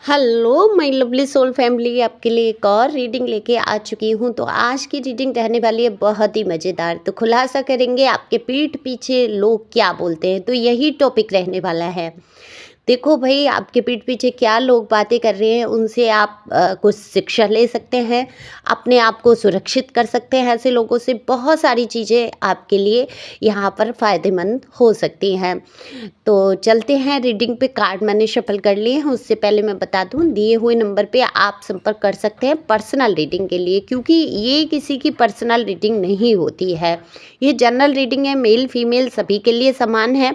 Hello my lovely soul family, आपके लिए एक और रीडिंग लेके आ चुकी हूँ। तो आज की रीडिंग रहने वाली है बहुत ही मज़ेदार। तो खुलासा करेंगे आपके पीठ पीछे लोग क्या बोलते हैं, तो यही टॉपिक रहने वाला है। देखो भाई, आपके पीठ पीछे क्या लोग बातें कर रहे हैं, उनसे आप कुछ शिक्षा ले सकते हैं, अपने आप को सुरक्षित कर सकते हैं। ऐसे लोगों से बहुत सारी चीज़ें आपके लिए यहाँ पर फ़ायदेमंद हो सकती हैं। तो चलते हैं रीडिंग पे। कार्ड मैंने शफल कर लिए हैं। उससे पहले मैं बता दूं, दिए हुए नंबर पे आप संपर्क कर सकते हैं पर्सनल रीडिंग के लिए, क्योंकि ये किसी की पर्सनल रीडिंग नहीं होती है। ये जनरल रीडिंग है, मेल फीमेल सभी के लिए समान है।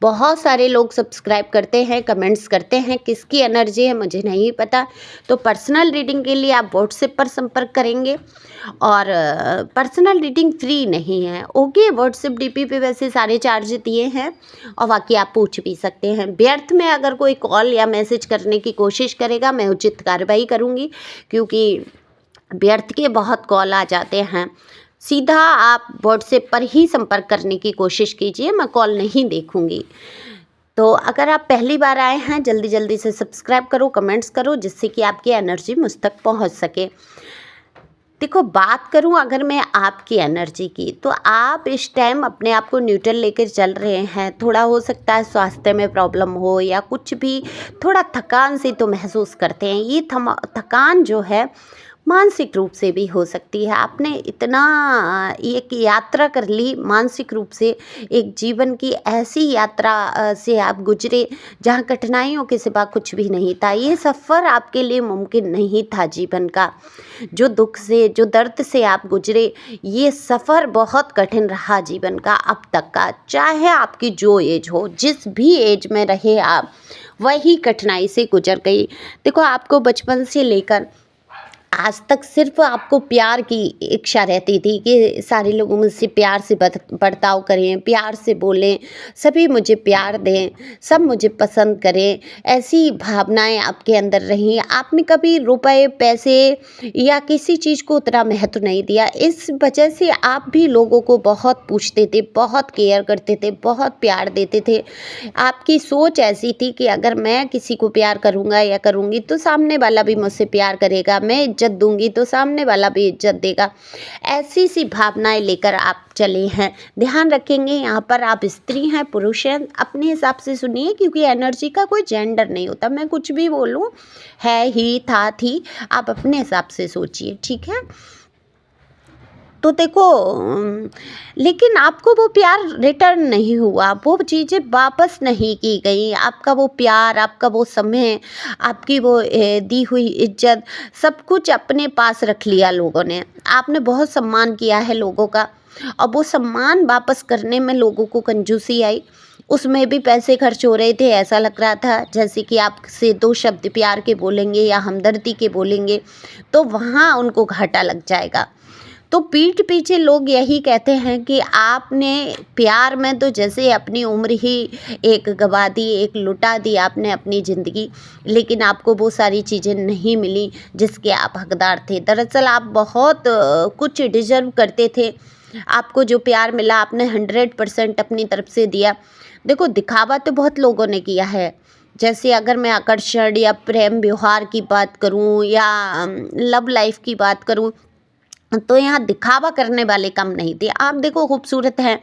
बहुत सारे लोग सब्सक्राइब करते हैं, कमेंट्स करते हैं, किसकी एनर्जी है मुझे नहीं पता। तो पर्सनल रीडिंग के लिए आप व्हाट्सएप पर संपर्क करेंगे, और पर्सनल रीडिंग फ्री नहीं है। ओके, व्हाट्सएप डीपी पे वैसे सारे चार्ज दिए हैं, और बाकी आप पूछ भी सकते हैं। व्यर्थ में अगर कोई कॉल या मैसेज करने की कोशिश करेगा, मैं उचित कार्रवाई करूँगी, क्योंकि व्यर्थ के बहुत कॉल आ जाते हैं। सीधा आप व्हाट्सएप पर ही संपर्क करने की कोशिश कीजिए, मैं कॉल नहीं देखूंगी। तो अगर आप पहली बार आए हैं, जल्दी जल्दी से सब्सक्राइब करो, कमेंट्स करो, जिससे कि आपकी एनर्जी मुझ तक पहुंच सके। देखो, बात करूं अगर मैं आपकी एनर्जी की, तो आप इस टाइम अपने आप को न्यूट्रल लेकर चल रहे हैं। थोड़ा हो सकता है स्वास्थ्य में प्रॉब्लम हो या कुछ भी, थोड़ा थकान से तो महसूस करते हैं। ये थकान जो है मानसिक रूप से भी हो सकती है। आपने इतना एक यात्रा कर ली मानसिक रूप से, एक जीवन की ऐसी यात्रा से आप गुजरे जहाँ कठिनाइयों के सिवा कुछ भी नहीं था। ये सफ़र आपके लिए मुमकिन नहीं था जीवन का। जो दुख से, जो दर्द से आप गुजरे, ये सफ़र बहुत कठिन रहा जीवन का अब तक का। चाहे आपकी जो एज हो, जिस भी एज में रहे आप, वही कठिनाई से गुजर गई। देखो, आपको बचपन से लेकर आज तक सिर्फ आपको प्यार की इच्छा रहती थी कि सारे लोग मुझसे प्यार से बर्ताव करें, प्यार से बोलें, सभी मुझे प्यार दें, सब मुझे पसंद करें। ऐसी भावनाएं आपके अंदर रहीं। आपने कभी रुपए, पैसे या किसी चीज़ को उतना महत्व नहीं दिया। इस वजह से आप भी लोगों को बहुत पूछते थे, बहुत केयर करते थे, बहुत प्यार देते थे। आपकी सोच ऐसी थी कि अगर मैं किसी को प्यार करूँगा या करूँगी तो सामने वाला भी मुझसे प्यार करेगा, मैं इज्जत दूंगी तो सामने वाला भी इज्जत देगा। ऐसी सी भावनाएं लेकर आप चले हैं। ध्यान रखेंगे, यहाँ पर आप स्त्री हैं, पुरुष हैं, अपने हिसाब से सुनिए, क्योंकि एनर्जी का कोई जेंडर नहीं होता। मैं कुछ भी बोलूँ, है, ही, था, थी, आप अपने हिसाब से सोचिए, ठीक है। तो देखो, लेकिन आपको वो प्यार रिटर्न नहीं हुआ, वो चीज़ें वापस नहीं की गई। आपका वो प्यार, आपका वो समय, आपकी वो दी हुई इज्जत, सब कुछ अपने पास रख लिया लोगों ने। आपने बहुत सम्मान किया है लोगों का, और वो सम्मान वापस करने में लोगों को कंजूसी आई। उसमें भी पैसे खर्च हो रहे थे। ऐसा लग रहा था जैसे कि आपसे दो शब्द प्यार के बोलेंगे या हमदर्दी के बोलेंगे तो वहाँ उनको घाटा लग जाएगा। तो पीठ पीछे लोग यही कहते हैं कि आपने प्यार में तो जैसे अपनी उम्र ही एक गवा दी, एक लुटा दी आपने अपनी ज़िंदगी, लेकिन आपको वो सारी चीज़ें नहीं मिली जिसके आप हकदार थे। दरअसल आप बहुत कुछ डिजर्व करते थे। आपको जो प्यार मिला, आपने 100% अपनी तरफ से दिया। देखो, दिखावा तो बहुत लोगों ने किया है। जैसे अगर मैं आकर्षण या प्रेम व्यवहार की बात करूं या लव लाइफ की बात करूं, तो यहाँ दिखावा करने वाले कम नहीं थे। आप देखो, खूबसूरत हैं,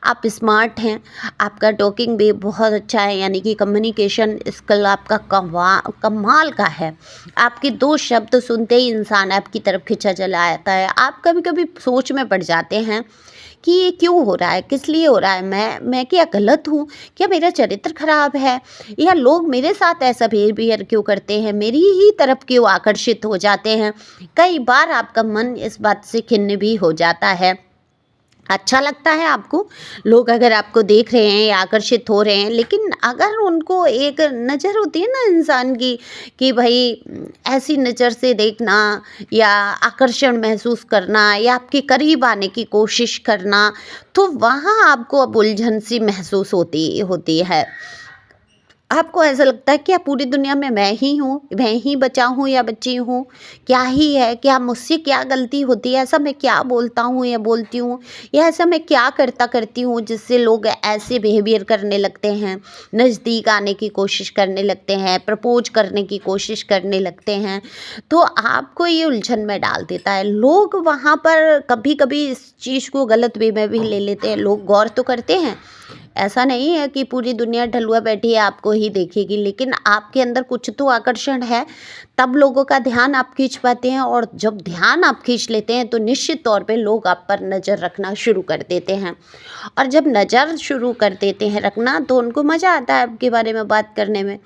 आप स्मार्ट हैं, आपका टॉकिंग भी बहुत अच्छा है, यानी कि कम्युनिकेशन स्किल आपका कमाल का है। आपके दो शब्द सुनते ही इंसान आपकी तरफ खिंचा चला आता है। आप कभी कभी सोच में पड़ जाते हैं कि ये क्यों हो रहा है, किस लिए हो रहा है, मैं क्या गलत हूँ, क्या मेरा चरित्र खराब है, या लोग मेरे साथ ऐसा बिहेवियर क्यों करते हैं, मेरी ही तरफ क्यों आकर्षित हो जाते हैं। कई बार आपका मन इस बात से खिन्न भी हो जाता है। अच्छा लगता है आपको, लोग अगर आपको देख रहे हैं या आकर्षित हो रहे हैं, लेकिन अगर उनको एक नज़र होती है ना इंसान की, कि भाई ऐसी नज़र से देखना या आकर्षण महसूस करना या आपके करीब आने की कोशिश करना, तो वहाँ आपको अब उलझन सी महसूस होती होती है। आपको ऐसा लगता है क्या पूरी दुनिया में मैं ही बचा हूँ या बची हूँ? क्या ही है? क्या मुझसे क्या गलती होती है? ऐसा मैं क्या बोलता हूँ या बोलती हूँ? या ऐसा मैं क्या करती हूँ जिससे लोग ऐसे बिहेवियर करने लगते हैं, नज़दीक आने की कोशिश करने लगते हैं, प्रपोज़ करने की कोशिश करने लगते हैं? तो आपको ये उलझन में डाल देता है। लोग वहाँ पर कभी-कभी इस चीज़ को गलत वे में भी ले लेते हैं। लोग गौर तो करते हैं, ऐसा नहीं है कि पूरी दुनिया ढलुआ बैठी है आपको ही देखेगी, लेकिन आपके अंदर कुछ तो आकर्षण है, तब लोगों का ध्यान आप खींच पाते हैं। और जब ध्यान आप खींच लेते हैं तो निश्चित तौर पे लोग आप पर नज़र रखना शुरू कर देते हैं। और जब नज़र शुरू कर देते हैं रखना तो उनको मज़ा आता है आपके बारे में बात करने में।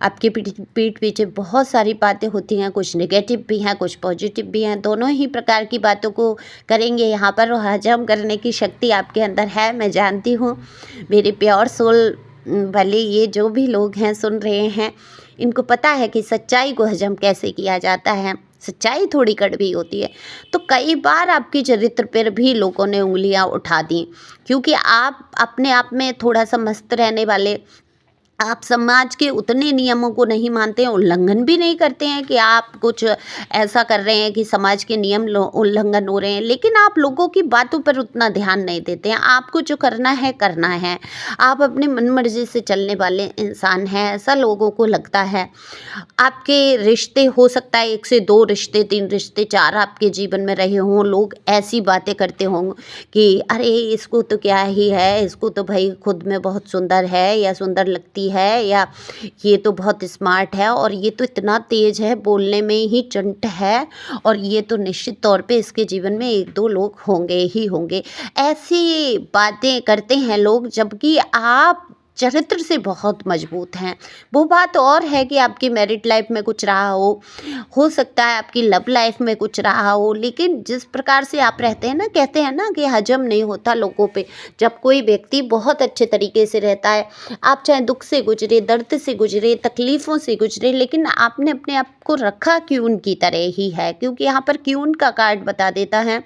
आपकी पीठ पीछे बहुत सारी बातें होती हैं, कुछ नेगेटिव भी हैं, कुछ पॉजिटिव भी हैं, दोनों ही प्रकार की बातों को करेंगे यहाँ पर। और हजम करने की शक्ति आपके अंदर है, मैं जानती हूँ। मेरे प्योर सोल वाले ये जो भी लोग हैं सुन रहे हैं, इनको पता है कि सच्चाई को हजम कैसे किया जाता है। सच्चाई थोड़ी कड़वी होती है। तो कई बार आपके चरित्र पर भी लोगों ने उंगलियां उठा दी, क्योंकि आप अपने आप में थोड़ा सा मस्त रहने वाले, आप समाज के उतने नियमों को नहीं मानते हैं, उल्लंघन भी नहीं करते हैं कि आप कुछ ऐसा कर रहे हैं कि समाज के नियम उल्लंघन हो रहे हैं, लेकिन आप लोगों की बातों पर उतना ध्यान नहीं देते हैं। आपको जो करना है करना है, आप अपनी मन मर्जी से चलने वाले इंसान हैं, ऐसा लोगों को लगता है। आपके रिश्ते हो सकता है 1 से 2 रिश्ते, 3 रिश्ते, 4 आपके जीवन में रहे हों, लोग ऐसी बातें करते हों कि अरे इसको तो क्या ही है, इसको तो भाई खुद में बहुत सुंदर है या सुंदर लगती है, या ये तो बहुत स्मार्ट है, और ये तो इतना तेज है, बोलने में ही चंट है, और ये तो निश्चित तौर पे इसके जीवन में 1-2 लोग होंगे ही होंगे। ऐसी बातें करते हैं लोग, जबकि आप चरित्र से बहुत मजबूत हैं। वो बात और है कि आपकी मैरिड लाइफ में कुछ रहा हो सकता है आपकी लव लाइफ में कुछ रहा हो, लेकिन जिस प्रकार से आप रहते हैं ना, कहते हैं ना कि हजम नहीं होता लोगों पे। जब कोई व्यक्ति बहुत अच्छे तरीके से रहता है, आप चाहे दुख से गुजरे, दर्द से गुजरे, तकलीफ़ों से गुजरे, लेकिन आपने अपने आप को रखा क्यून की तरह ही है, क्योंकि यहाँ पर क्यून का कार्ड बता देता है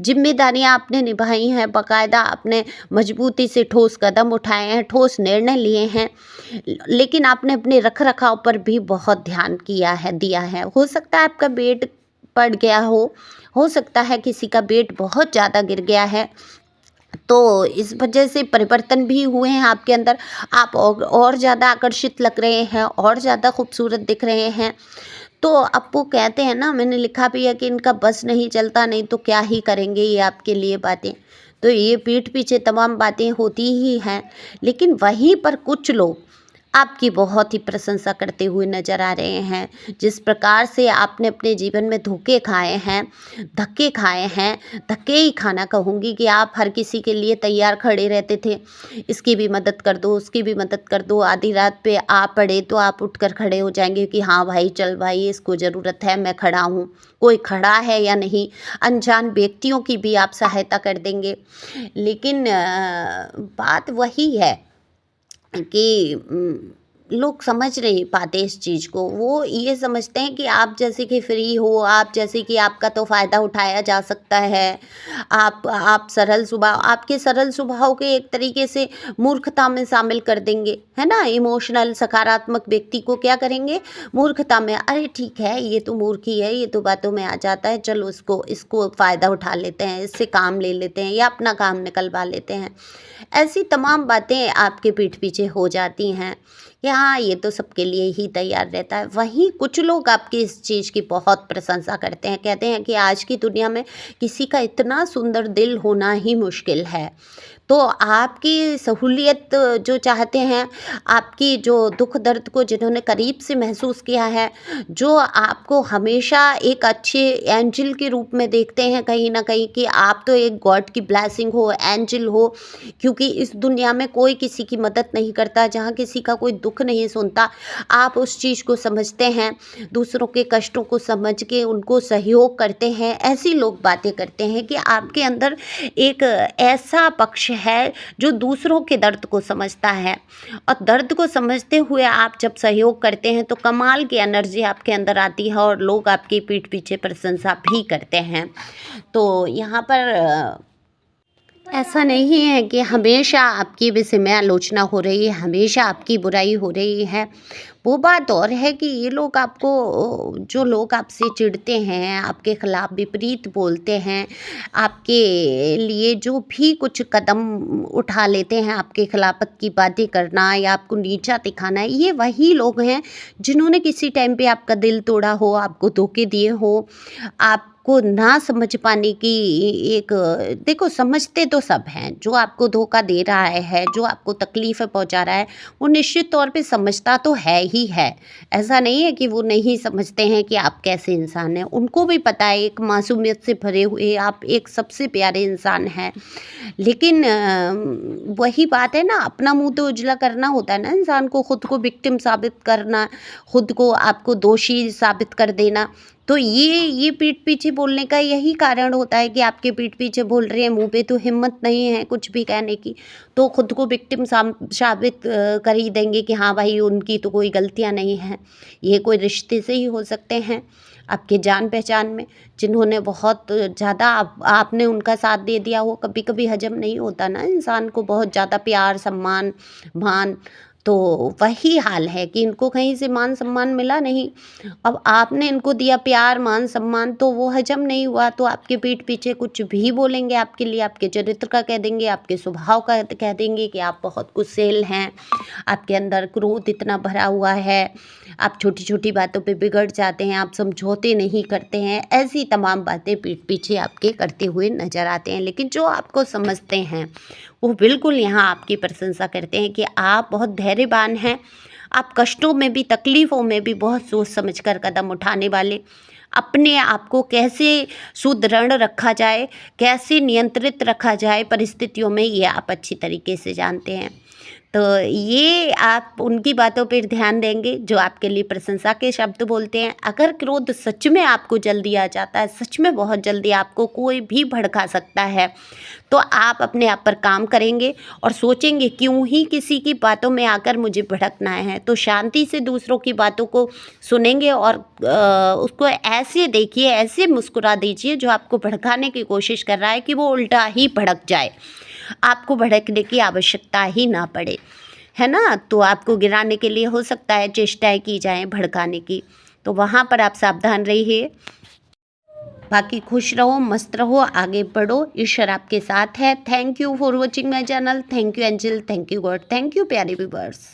जिम्मेदारियां आपने निभाई हैं, बाकायदा आपने मजबूती से ठोस कदम उठाए हैं, ठोस निर्णय लिए हैं, लेकिन आपने अपने रख रखाव पर भी बहुत ध्यान दिया है। हो सकता है आपका वेट बढ़ गया हो सकता है किसी का वेट बहुत ज़्यादा गिर गया है, तो इस वजह से परिवर्तन भी हुए हैं आपके अंदर। आप और ज़्यादा आकर्षित लग रहे हैं, और ज़्यादा खूबसूरत दिख रहे हैं। तो अब वो कहते हैं ना, मैंने लिखा भी है कि इनका बस नहीं चलता, नहीं तो क्या ही करेंगे ये आपके लिए बातें। तो ये पीठ पीछे तमाम बातें होती ही हैं, लेकिन वहीं पर कुछ लोग आपकी बहुत ही प्रशंसा करते हुए नज़र आ रहे हैं। जिस प्रकार से आपने अपने जीवन में धोखे खाए हैं, धक्के खाए हैं, धक्के ही खाना कहूँगी कि आप हर किसी के लिए तैयार खड़े रहते थे। इसकी भी मदद कर दो, उसकी भी मदद कर दो, आधी रात पे आ पड़े तो आप उठकर खड़े हो जाएंगे कि हाँ भाई चल भाई, इसको ज़रूरत है, मैं खड़ा हूँ। कोई खड़ा है या नहीं, अनजान व्यक्तियों की भी आप सहायता कर देंगे। लेकिन बात वही है कि लोग समझ नहीं पाते इस चीज़ को। वो ये समझते हैं कि आप जैसे कि फ्री हो, आप जैसे कि आपका तो फ़ायदा उठाया जा सकता है। आप सरल स्वभाव, आपके सरल स्वभाव के एक तरीके से मूर्खता में शामिल कर देंगे, है ना? इमोशनल सकारात्मक व्यक्ति को क्या करेंगे? मूर्खता में, अरे ठीक है ये तो मूर्ख ही है, ये तो बातों में आ जाता है, चलो इसको फ़ायदा उठा लेते हैं, इससे काम ले लेते हैं या अपना काम निकलवा लेते हैं। ऐसी तमाम बातें आपके पीठ पीछे हो जाती हैं कि हाँ ये तो सबके लिए ही तैयार रहता है। वहीं कुछ लोग आपकी इस चीज़ की बहुत प्रशंसा करते हैं, कहते हैं कि आज की दुनिया में किसी का इतना सुंदर दिल होना ही मुश्किल है। तो आपकी सहूलियत जो चाहते हैं, आपकी जो दुख दर्द को जिन्होंने करीब से महसूस किया है, जो आपको हमेशा एक अच्छे एंजल के रूप में देखते हैं कहीं ना कहीं कि आप तो एक गॉड की ब्लेसिंग हो, एंजल हो, क्योंकि इस दुनिया में कोई किसी की मदद नहीं करता, जहाँ किसी का कोई दुख नहीं सुनता, आप उस चीज़ को समझते हैं, दूसरों के कष्टों को समझ के उनको सहयोग करते हैं। ऐसी लोग बातें करते हैं कि आपके अंदर एक ऐसा पक्ष है जो दूसरों के दर्द को समझता है, और दर्द को समझते हुए आप जब सहयोग करते हैं तो कमाल की एनर्जी आपके अंदर आती है, और लोग आपकी पीठ पीछे प्रशंसा भी करते हैं। तो यहाँ पर ऐसा नहीं है कि हमेशा आपके विषय में आलोचना हो रही है, हमेशा आपकी बुराई हो रही है। वो बात और है कि ये लोग आपको, जो लोग आपसे चिढ़ते हैं, आपके खिलाफ विपरीत बोलते हैं, आपके लिए जो भी कुछ कदम उठा लेते हैं, आपके खिलाफत की बातें करना या आपको नीचा दिखाना, ये वही लोग हैं जिन्होंने किसी टाइम पे आपका दिल तोड़ा हो, आपको धोखे दिए हो, आपको ना समझ पाने की एक, देखो समझते तो सब हैं, जो आपको धोखा दे रहा है, जो आपको तकलीफ़ें पहुँचा रहा है, वो निश्चित तौर पे समझता तो है ही है। ऐसा नहीं है कि वो नहीं समझते हैं कि आप कैसे इंसान हैं, उनको भी पता है, एक मासूमियत से भरे हुए आप एक सबसे प्यारे इंसान हैं। लेकिन वही बात है ना, अपना मुँह तो उजला करना होता है ना इंसान को, खुद को विक्टिम साबित करना, खुद को आपको दोषी साबित कर देना। तो ये पीठ पीछे बोलने का यही कारण होता है कि आपके पीठ पीछे बोल रहे हैं, मुँह पे तो हिम्मत नहीं है कुछ भी कहने की, तो खुद को विक्टिम साबित कर ही देंगे कि हाँ भाई उनकी तो कोई गलतियाँ नहीं हैं। ये कोई रिश्ते से ही हो सकते हैं, आपके जान पहचान में, जिन्होंने बहुत ज़्यादा आपने उनका साथ दे दिया हो। कभी कभी हजम नहीं होता ना इंसान को बहुत ज़्यादा प्यार, सम्मान, मान, तो वही हाल है कि इनको कहीं से मान सम्मान मिला नहीं। अब आपने इनको दिया प्यार, मान सम्मान, तो वो हजम नहीं हुआ, तो आपके पीठ पीछे कुछ भी बोलेंगे आपके लिए, आपके चरित्र का कह देंगे, आपके स्वभाव का कह देंगे कि आप बहुत गुस्सैल हैं, आपके अंदर क्रोध इतना भरा हुआ है, आप छोटी छोटी बातों पे बिगड़ जाते हैं, आप समझौते नहीं करते हैं। ऐसी तमाम बातें पीठ पीछे आपके करते हुए नज़र आते हैं। लेकिन जो आपको समझते हैं वो बिल्कुल यहाँ आपकी प्रशंसा करते हैं कि आप बहुत धैर्यवान हैं, आप कष्टों में भी, तकलीफ़ों में भी बहुत सोच समझ कर कदम उठाने वाले, अपने आप को कैसे सुदृढ़ रखा जाए, कैसे नियंत्रित रखा जाए परिस्थितियों में, ये आप अच्छी तरीके से जानते हैं। तो ये आप उनकी बातों पर ध्यान देंगे जो आपके लिए प्रशंसा के शब्द बोलते हैं। अगर क्रोध सच में आपको जल्दी आ जाता है, सच में बहुत जल्दी आपको कोई भी भड़का सकता है, तो आप अपने आप पर काम करेंगे और सोचेंगे क्यों ही किसी की बातों में आकर मुझे भड़कना है। तो शांति से दूसरों की बातों को सुनेंगे और उसको ऐसे देखिए, ऐसे मुस्कुरा दीजिए जो आपको भड़काने की कोशिश कर रहा है कि वो उल्टा ही भड़क जाए, आपको भड़कने की आवश्यकता ही ना पड़े, है ना। तो आपको गिराने के लिए हो सकता है चेष्टाएं की जाएं भड़काने की, तो वहाँ पर आप सावधान रहिए। बाकी खुश रहो, मस्त रहो, आगे बढ़ो, ईश्वर आपके साथ है। Thank you for watching my channel. Thank you angel, thank you God, thank you प्यारे व्यूअर्स।